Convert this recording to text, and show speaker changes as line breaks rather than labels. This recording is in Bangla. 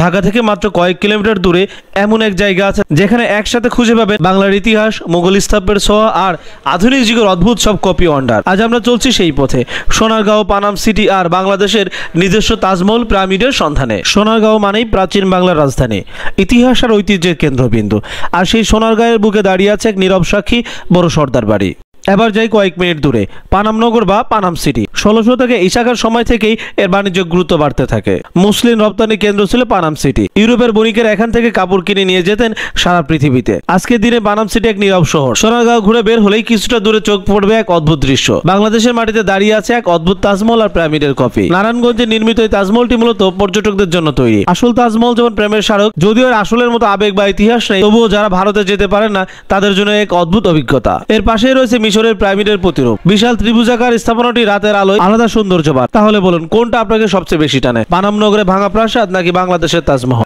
ঢাকা থেকে মাত্র কয়েক কিলোমিটার দূরে এমন এক জায়গা আছে যেখানে একসাথে খুঁজে পাবেন বাংলার ইতিহাস, মুঘল স্থাপত্যের ছোঁয়া আর আধুনিক যুগের অদ্ভুত সব কপি ওয়ান্ডার। আজ আমরা চলছি সেই পথে, সোনারগাঁও, পানাম সিটি আর বাংলাদেশের নিজস্ব তাজমহল পিরামিডের সন্ধানে। সোনারগাঁও মানেই প্রাচীন বাংলার রাজধানী, ইতিহাস আর ঐতিহ্যের কেন্দ্রবিন্দু। আর সেই সোনারগাঁয়ের বুকে দাঁড়িয়ে আছে এক নীরব সাক্ষী, বড় সর্দার বাড়ি। এবার যাই কয়েক মিনিট দূরে, পানাম নগর বা পানাম সিটি। 1600 থেকে ইসাখার সময় থেকেই এর বাণিজ্য গুরুত্ব বাড়তে থাকে। মুসলিম রপ্তানি কেন্দ্র ছিল পানাম সিটি। ইউরোপের বণিকেরা এখান থেকে কাপড় কিনে নিয়ে যেতেন সারা পৃথিবীতে। আজকের দিনে পানাম সিটি এক নীরব শহর। সোনারগাঁও ঘুরে বের হলেই কিছুটা দূরে চোখ পড়বে এক অদ্ভুত দৃশ্য। বাংলাদেশের মাটিতে দাঁড়িয়ে আছে এক অদ্ভুত তাজমহল আর পিরামিডের কপি। নারায়ণগঞ্জে নির্মিত এই তাজমহলটি মূলত পর্যটকদের জন্য তৈরি। আসল তাজমহল যেমন প্রেমের স্মারক, যদিও এর আসলের মতো আবেগ বা ইতিহাস নেই, তবুও যারা ভারতে যেতে পারেন না তাদের জন্য এক অদ্ভুত অভিজ্ঞতা। এর পাশেই রয়েছে মিশরের পিরামিডের প্রতিরূপ। বিশাল ত্রিভুজাকার স্থাপনাটি রাতের আলোয় আলাদা সৌন্দর্য পায়। তাহলে বলুন, কোনটা আপনাকে সবচেয়ে বেশি টানে? পানাম নগরে ভাঙা প্রাসাদ নাকি বাংলাদেশের তাজমহল?